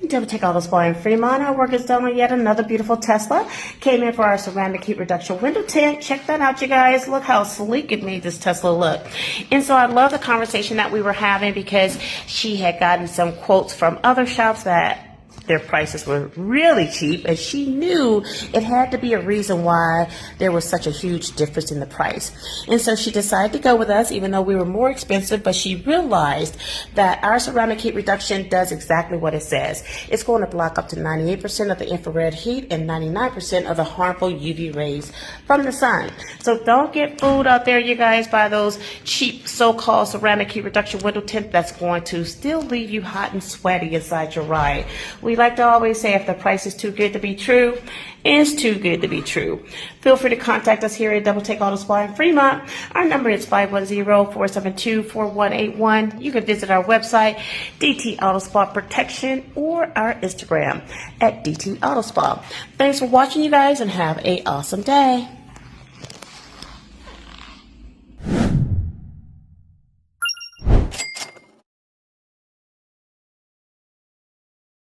DoubleTake Auto Spa in Fremont. Our work is done on yet another beautiful Tesla. Came in for our ceramic heat reduction window tint. Check that out, you guys. Look how sleek it made this Tesla look. And so I love the conversation that we were having because she had gotten some quotes from other shops that their prices were really cheap, and she knew it had to be a reason why there was such a huge difference in the price. And so she decided to go with us, even though we were more expensive, but she realized that our ceramic heat reduction does exactly what it says. It's going to block up to 98% of the infrared heat and 99% of the harmful UV rays from the sun. So don't get fooled out there, you guys, by those cheap so-called ceramic heat reduction window tint that's going to still leave you hot and sweaty inside your ride. We like to always say, if the price is too good to be true, it's too good to be true. Feel free to contact us here at DoubleTake Auto Spa in Fremont. Our number is 510-472-4181. You can visit our website, DT Auto Spa Protection, or our Instagram at DT Auto Spa. Thanks for watching, you guys, and have an awesome day.